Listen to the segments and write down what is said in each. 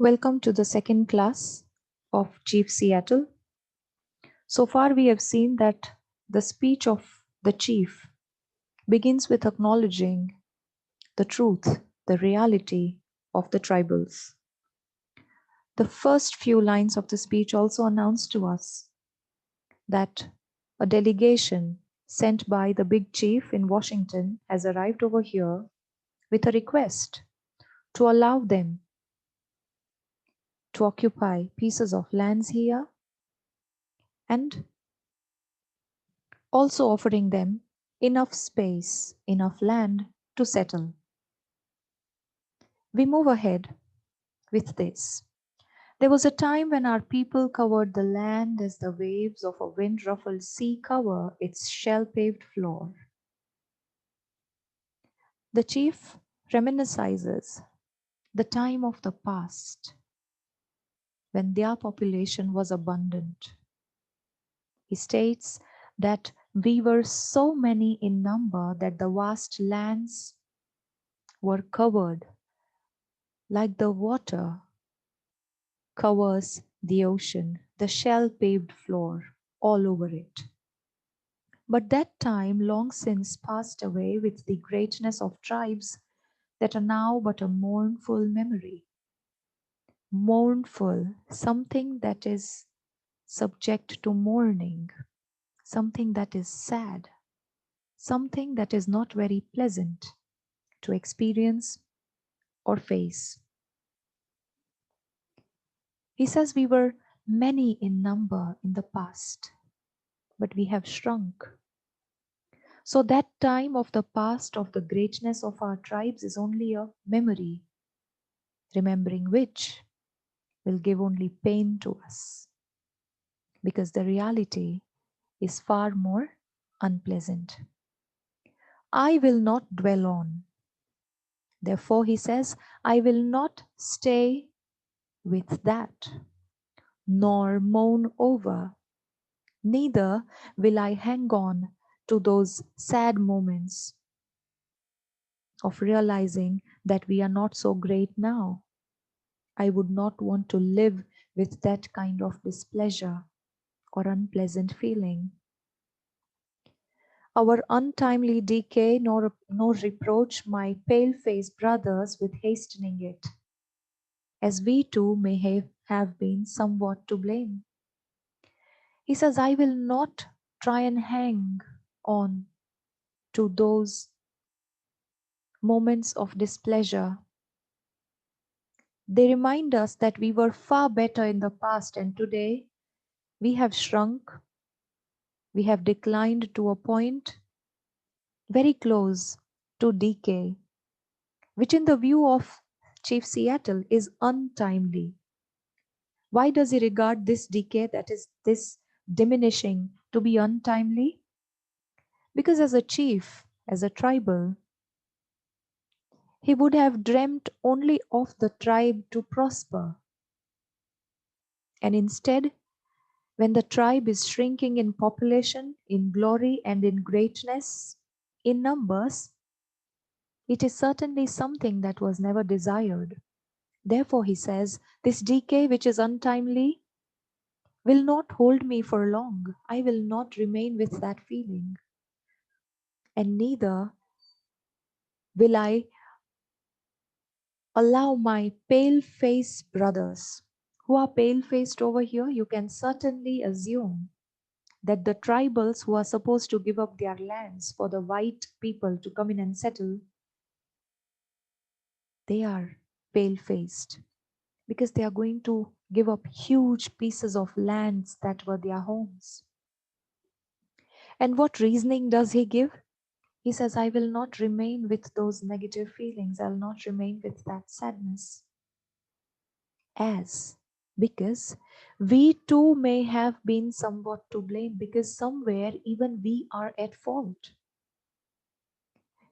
Welcome to the second class of Chief Seattle. So far, we have seen that the speech of the chief begins with acknowledging the truth, the reality of the tribals. The first few lines of the speech also announce to us that a delegation sent by the big chief in Washington has arrived over here with a request to allow them to occupy pieces of lands here and also offering them enough space, enough land to settle. We move ahead with this. There was a time when our people covered the land as the waves of a wind ruffled sea cover its shell paved floor. The chief reminisces the time of the past when their population was abundant. He states that we were so many in number that the vast lands were covered like the water covers the ocean, the shell paved floor all over it. But that time long since passed away with the greatness of tribes that are now but a mournful memory. Mournful, something that is subject to mourning, something that is sad, something that is not very pleasant to experience or face. He says we were many in number in the past, but we have shrunk. So that time of the past of the greatness of our tribes is only a memory, remembering which will give only pain to us, because the reality is far more unpleasant. I will not dwell on. Therefore, he says, I will not stay with that, nor moan over, neither will I hang on to those sad moments of realizing that we are not so great now. I would not want to live with that kind of displeasure or unpleasant feeling. Our untimely decay nor reproach my pale-faced brothers with hastening it, as we too may have been somewhat to blame. He says, I will not try and hang on to those moments of displeasure. They remind us that we were far better in the past, and today we have shrunk, we have declined to a point very close to decay, which in the view of Chief Seattle is untimely. Why does he regard this decay, that is this diminishing, to be untimely? Because as a chief, as a tribal, he would have dreamt only of the tribe to prosper. And instead, when the tribe is shrinking in population, in glory, and in greatness, in numbers, it is certainly something that was never desired. Therefore, he says, this decay which is untimely will not hold me for long. I will not remain with that feeling. And neither will I allow my pale-faced brothers, who are pale-faced over here, you can certainly assume that the tribals who are supposed to give up their lands for the white people to come in and settle, they are pale-faced because they are going to give up huge pieces of lands that were their homes. And what reasoning does he give? He says, I will not remain with those negative feelings. I'll not remain with that sadness. Because we too may have been somewhat to blame, because somewhere even we are at fault.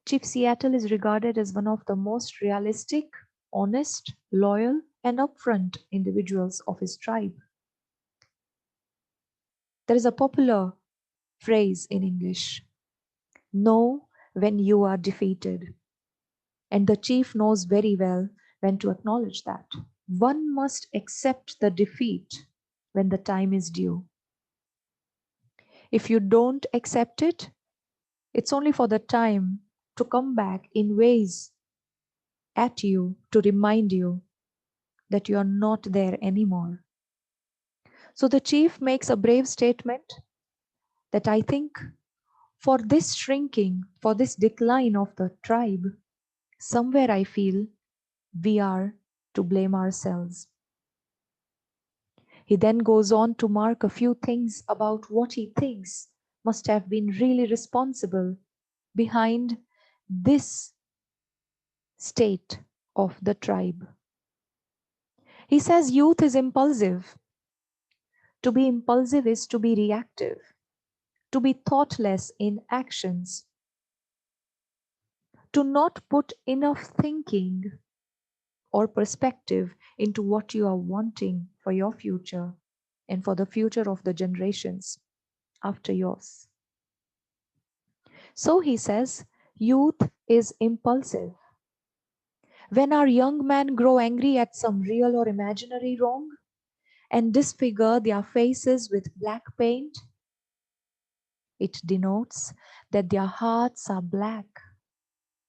Chief Seattle is regarded as one of the most realistic, honest, loyal, and upfront individuals of his tribe. There is a popular phrase in English, know when you are defeated. And the chief knows very well when to acknowledge that. one must accept the defeat when the time is due. If you don't accept it, it's only for the time to come back in ways at you to remind you that you are not there anymore. So the chief makes a brave statement that I think for this shrinking, for this decline of the tribe, somewhere I feel we are to blame ourselves. He then goes on to mark a few things about what he thinks must have been really responsible behind this state of the tribe. He says youth is impulsive. To be impulsive is to be reactive, to be thoughtless in actions, to not put enough thinking or perspective into what you are wanting for your future and for the future of the generations after yours. So he says, youth is impulsive. When our young men grow angry at some real or imaginary wrong and disfigure their faces with black paint, it denotes that their hearts are black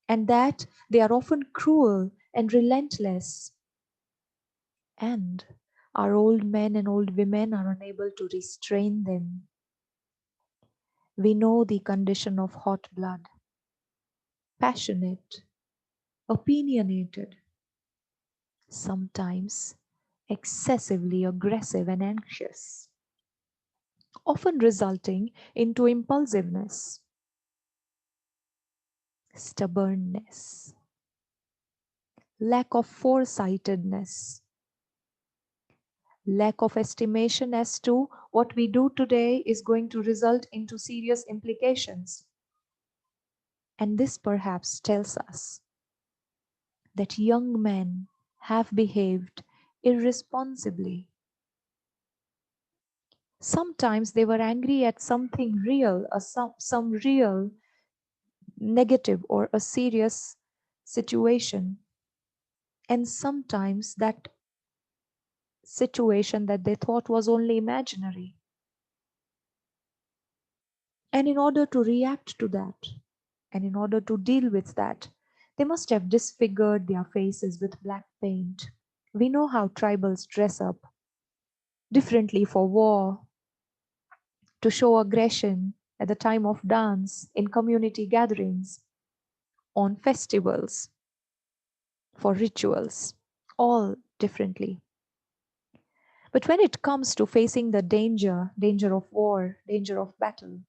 and that they are often cruel and relentless. And our old men and old women are unable to restrain them. We know the condition of hot blood, passionate, opinionated, sometimes excessively aggressive and anxious, often resulting into impulsiveness, stubbornness, lack of foresightedness, lack of estimation as to what we do today is going to result into serious implications. And this perhaps tells us that young men have behaved irresponsibly. Sometimes they were angry at something real, some real negative or a serious situation. And sometimes that situation that they thought was only imaginary. And in order to react to that, and in order to deal with that, they must have disfigured their faces with black paint. We know how tribals dress up differently for war, to show aggression at the time of dance, in community gatherings, on festivals, for rituals, all differently. But when it comes to facing the danger of war, danger of battle,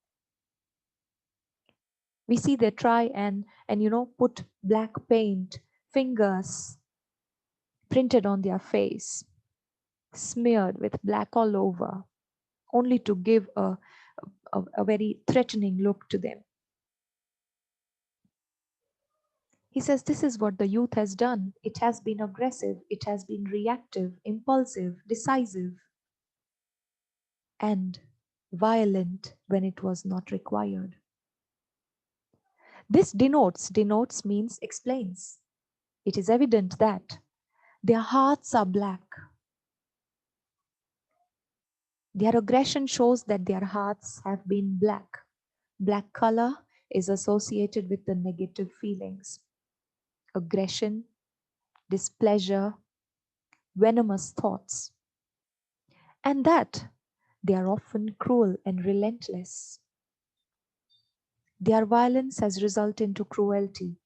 we see they try and put black paint, fingers printed on their face, smeared with black all over, only to give a very threatening look to them. He says this is what the youth has done. It has been aggressive, it has been reactive, impulsive, decisive, and violent when it was not required. This denotes means explains. It is evident that their hearts are black. Their aggression shows that their hearts have been black. Black color is associated with the negative feelings, aggression, displeasure, venomous thoughts, and that they are often cruel and relentless. Their violence has resulted into cruelty,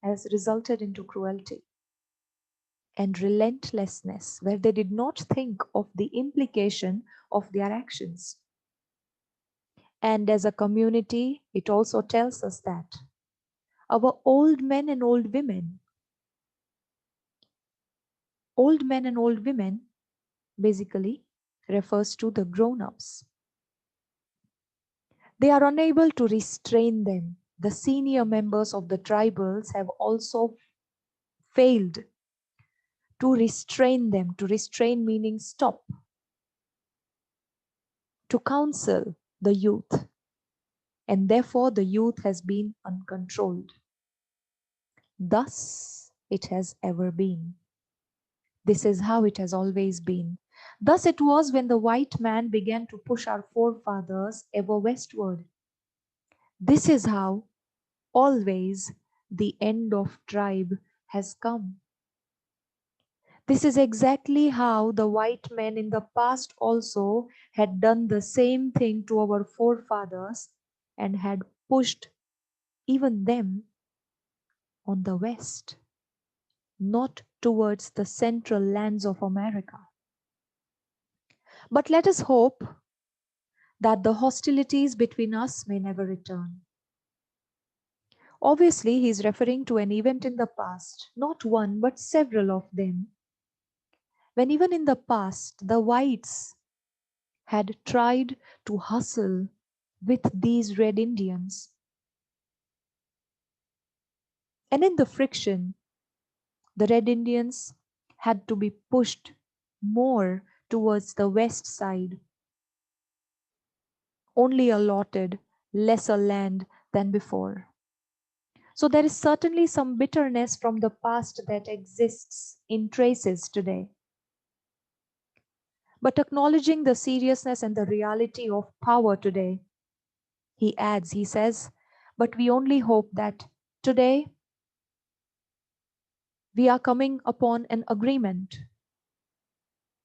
and relentlessness, where they did not think of the implication of their actions. And as a community, it also tells us that our old men and old women basically refers to the grown-ups. They are unable to restrain them. The senior members of the tribals have also failed to restrain them. To restrain meaning stop. To counsel the youth. And therefore the youth has been uncontrolled. Thus it has ever been. This is how it has always been. Thus it was when the white man began to push our forefathers ever westward. This is how always the end of tribe has come. This is exactly how the white men in the past also had done the same thing to our forefathers and had pushed even them on the west, not towards the central lands of America. But let us hope that the hostilities between us may never return. Obviously, he is referring to an event in the past, not one, but several of them, when even in the past the whites had tried to hustle with these red Indians. And in the friction, the red Indians had to be pushed more towards the west side, only allotted lesser land than before. So there is certainly some bitterness from the past that exists in traces today. But acknowledging the seriousness and the reality of power today, he adds, he says, but we only hope that today we are coming upon an agreement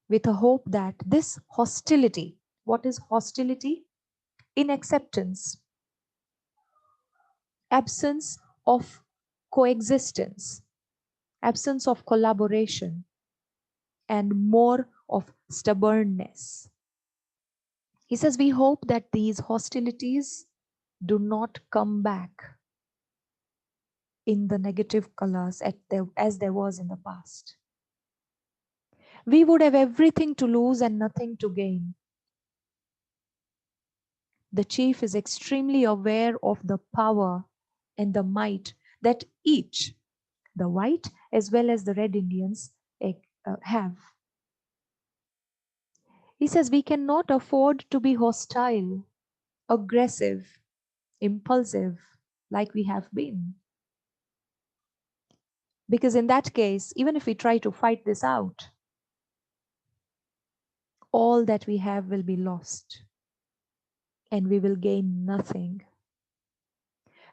with a hope that this hostility, what is hostility? Inacceptance, absence of coexistence, absence of collaboration, and more of stubbornness. He says, we hope that these hostilities do not come back in the negative colors as there was in the past. We would have everything to lose and nothing to gain. The chief is extremely aware of the power and the might that each, the white as well as the red Indians, have. He says we cannot afford to be hostile, aggressive, impulsive like we have been. Because in that case, even if we try to fight this out, all that we have will be lost and we will gain nothing.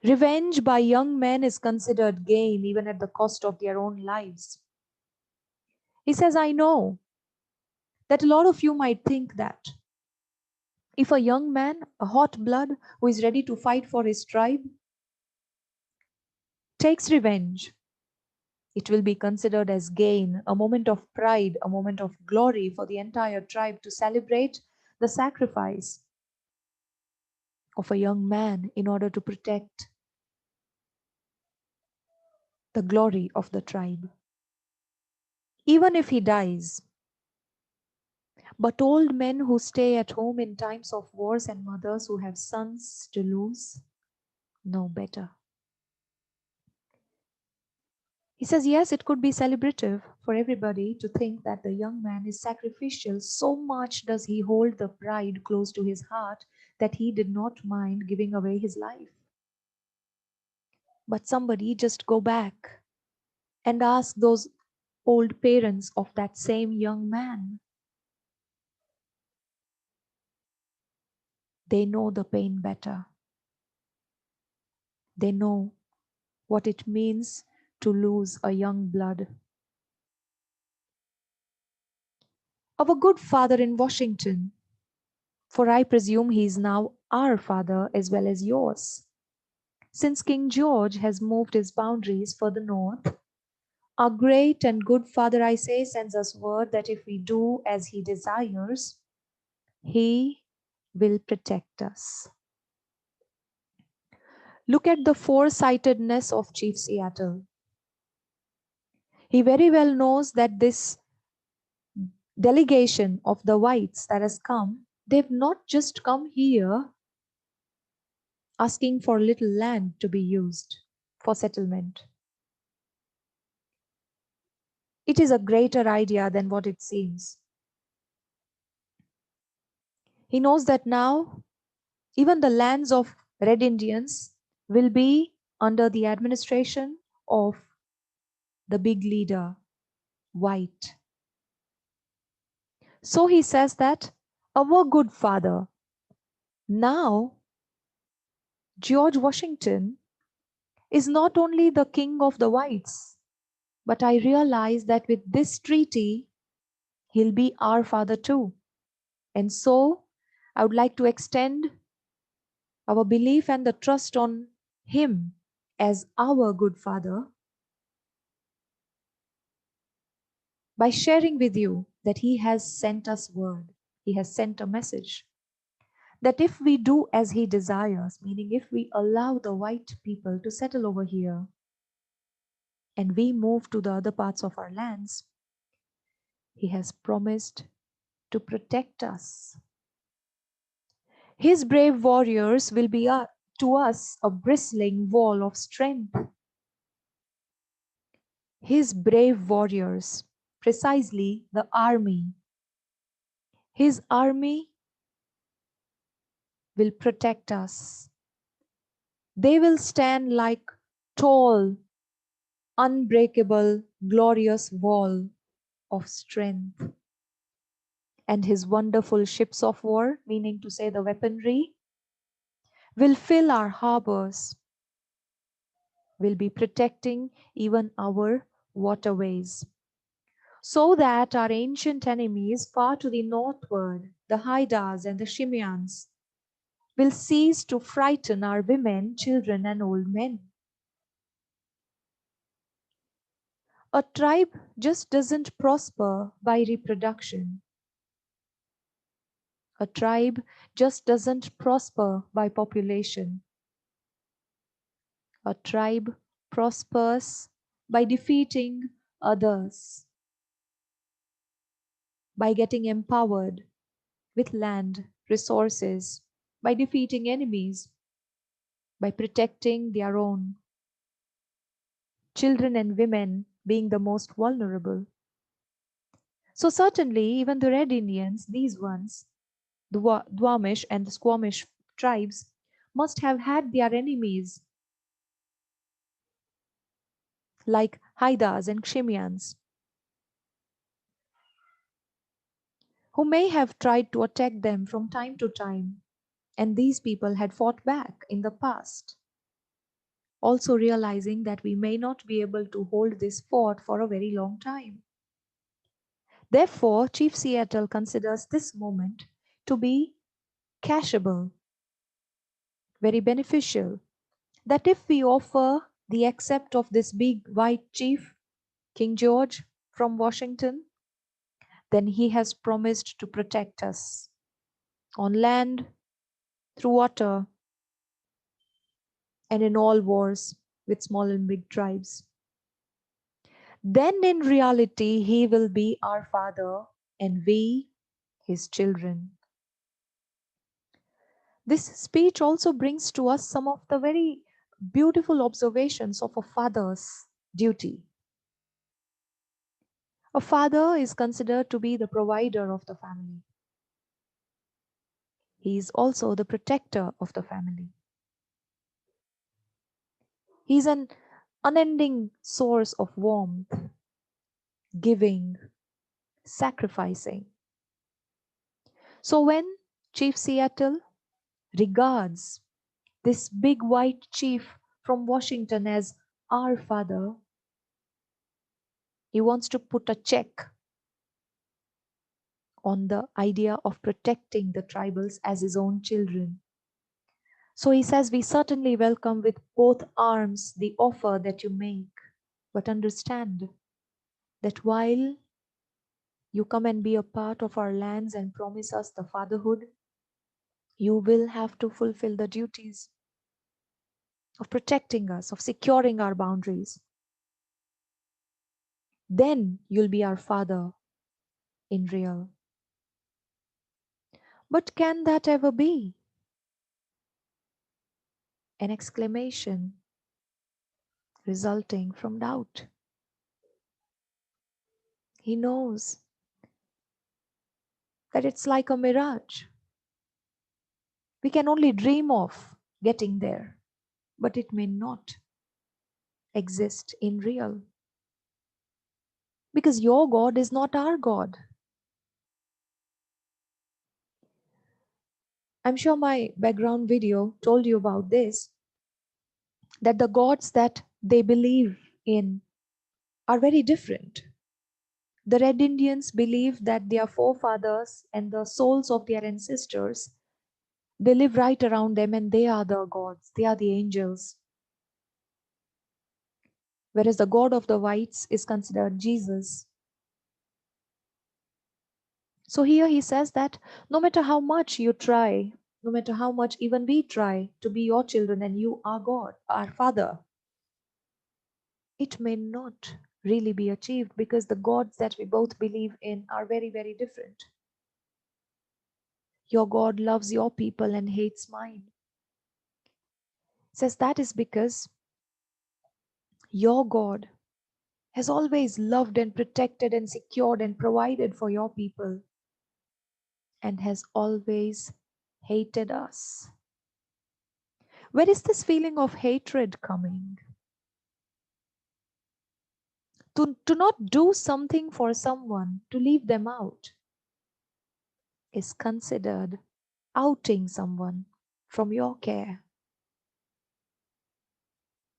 Revenge by young men is considered gain even at the cost of their own lives. He says, I know that a lot of you might think that if a young man, a hot blood who is ready to fight for his tribe, takes revenge, it will be considered as gain, a moment of pride, a moment of glory for the entire tribe to celebrate the sacrifice of a young man in order to protect the glory of the tribe. Even if he dies, but old men who stay at home in times of wars and mothers who have sons to lose know better. He says, yes, it could be celebrative for everybody to think that the young man is sacrificial. So much does he hold the pride close to his heart that he did not mind giving away his life. But somebody just go back and ask those old parents of that same young man. They know the pain better. They know what it means to lose a young blood. Our good father in Washington, for I presume he is now our father as well as yours. Since King George has moved his boundaries further north, our great and good father, I say, sends us word that if we do as he desires, he will protect us. Look at the foresightedness of Chief Seattle. He very well knows that this delegation of the whites that has come, they've not just come here asking for little land to be used for settlement. It is a greater idea than what it seems. He knows that now even the lands of Red Indians will be under the administration of the big leader, White. So he says that our good father. Now, George Washington is not only the king of the whites, but I realize that with this treaty, he'll be our father too. And so, I would like to extend our belief and the trust on him as our good father by sharing with you that he has sent us word. He has sent a message that if we do as he desires, meaning if we allow the white people to settle over here and we move to the other parts of our lands, he has promised to protect us. His brave warriors will be to us a bristling wall of strength. His brave warriors, precisely the army, his army will protect us. They will stand like tall, unbreakable, glorious wall of strength. And his wonderful ships of war, meaning to say the weaponry, will fill our harbors, will be protecting even our waterways. So that our ancient enemies far to the northward, the Haidas and the Shimians, will cease to frighten our women, children, and old men. A tribe just doesn't prosper by reproduction. A tribe just doesn't prosper by population. A tribe prospers by defeating others, by getting empowered with land, resources, by defeating enemies, by protecting their own, children and women being the most vulnerable. So certainly even the Red Indians, these ones, the Duwamish and the Squamish tribes, must have had their enemies like Haidas and Shimians, who may have tried to attack them from time to time, and these people had fought back in the past, also realizing that we may not be able to hold this fort for a very long time. Therefore, Chief Seattle considers this moment to be cashable, very beneficial, that if we offer the accept of this big white chief, King George from Washington, then he has promised to protect us on land, through water, and in all wars with small and big tribes. Then in reality, he will be our father and we his children. This speech also brings to us some of the very beautiful observations of a father's duty. A father is considered to be the provider of the family. He is also the protector of the family. He is an unending source of warmth, giving, sacrificing. So when Chief Seattle regards this big white chief from Washington as our father, he wants to put a check on the idea of protecting the tribals as his own children. So he says, we certainly welcome with both arms the offer that you make, but understand that while you come and be a part of our lands and promise us the fatherhood, you will have to fulfill the duties of protecting us, of securing our boundaries. Then you'll be our father in real. But can that ever be? An exclamation resulting from doubt. He knows that it's like a mirage. We can only dream of getting there, but it may not exist in real. Because your God is not our God. I'm sure my background video told you about this, that the gods that they believe in are very different. The Red Indians believe that their forefathers and the souls of their ancestors, they live right around them and they are the gods, they are the angels. Whereas the god of the whites is considered Jesus. So here he says that no matter how much you try, no matter how much even we try to be your children and you are God, our Father, it may not really be achieved because the gods that we both believe in are very, very different. Your God loves your people and hates mine. Says that is because your God has always loved and protected and secured and provided for your people and has always hated us. Where is this feeling of hatred coming? To not do something for someone, to leave them out, is considered outing someone from your care,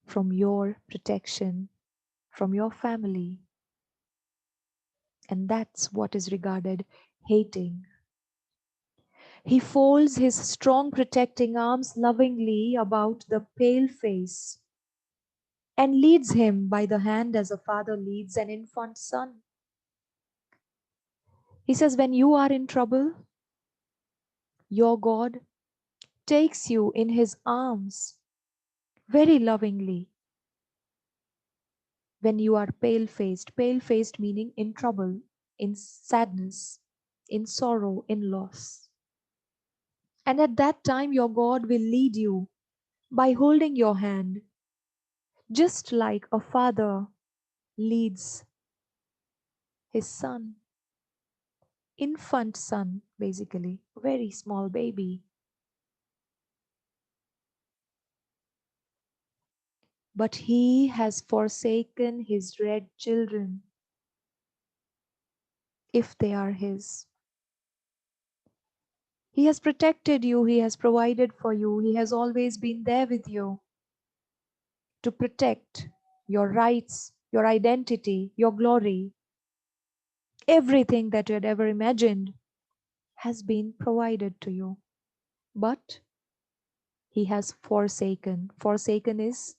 from your protection, from your family. And that's what is regarded hating. He folds his strong protecting arms lovingly about the pale face and leads him by the hand as a father leads an infant son. He says, when you are in trouble, your God takes you in his arms very lovingly. When you are pale faced meaning in trouble, in sadness, in sorrow, in loss. And at that time, your God will lead you by holding your hand, just like a father leads his son, infant son, basically, very small baby. But he has forsaken his red children, if they are his. He has protected you, he has provided for you, he has always been there with you to protect your rights, your identity, your glory. Everything that you had ever imagined has been provided to you. But he has forsaken. Forsaken is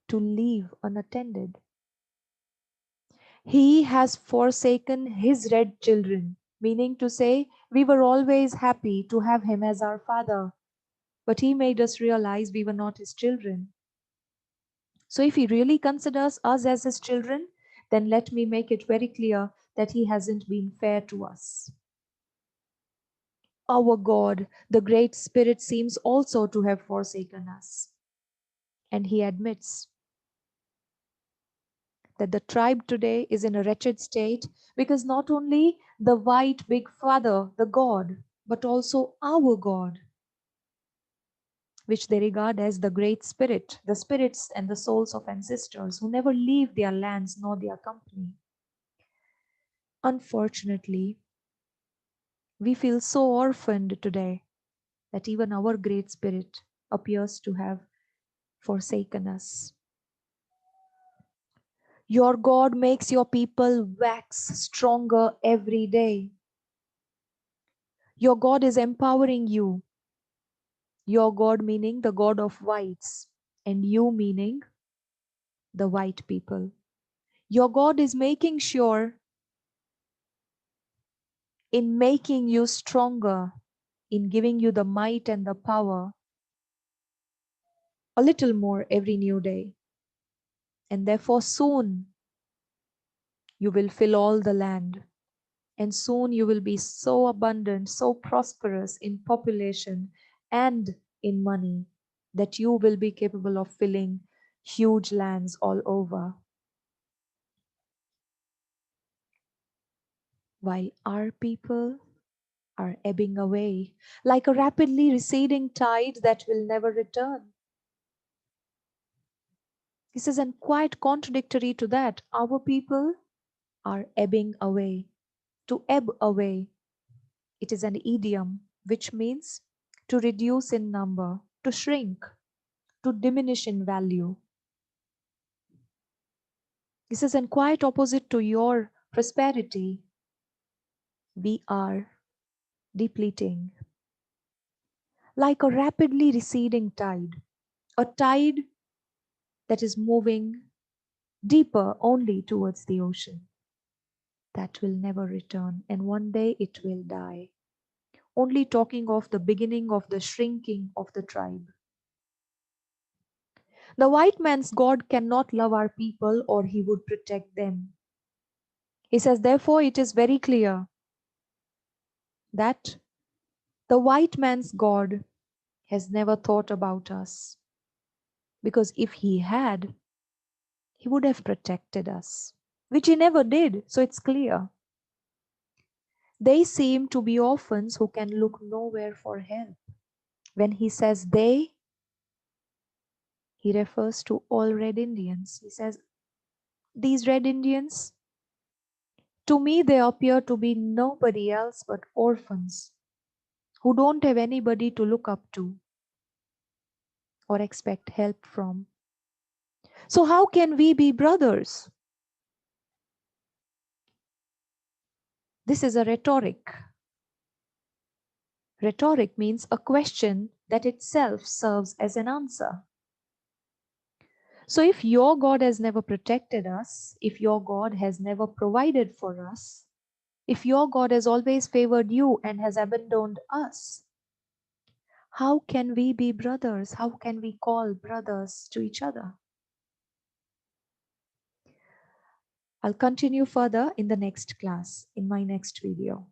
to leave unattended. He has forsaken his red children, meaning to say, we were always happy to have him as our father, but he made us realize we were not his children. So if he really considers us as his children, then let me make it very clear that he hasn't been fair to us. Our God, the Great Spirit, seems also to have forsaken us. And he admits that the tribe today is in a wretched state because not only the white big father, the God, but also our God, which they regard as the Great Spirit, the spirits and the souls of ancestors who never leave their lands nor their company. Unfortunately, we feel so orphaned today that even our Great Spirit appears to have forsaken us. Your God makes your people wax stronger every day. Your God is empowering you. Your God meaning the God of whites, and you meaning the white people. Your God is making sure in making you stronger, in giving you the might and the power a little more every new day. And therefore soon you will fill all the land. And soon you will be so abundant, so prosperous in population and in money that you will be capable of filling huge lands all over. While our people are ebbing away like a rapidly receding tide that will never return. This is quite contradictory to that. Our people are ebbing away, to ebb away. It is an idiom which means to reduce in number, to shrink, to diminish in value. This is in quite opposite to your prosperity. We are depleting like a rapidly receding tide, a tide that is moving deeper only towards the ocean, that will never return, and one day it will die. Only talking of the beginning of the shrinking of the tribe. The white man's God cannot love our people or he would protect them. He says, therefore, it is very clear that the white man's God has never thought about us. Because if he had, he would have protected us, which he never did, so it's clear. They seem to be orphans who can look nowhere for help. When he says they, he refers to all red Indians. He says, these red Indians, to me, they appear to be nobody else but orphans who don't have anybody to look up to or expect help from. So, how can we be brothers? This is a rhetoric. Rhetoric means a question that itself serves as an answer. So, if your God has never protected us, if your God has never provided for us, if your God has always favored you and has abandoned us, how can we be brothers? How can we call brothers to each other? I'll continue further in the next class, in my next video.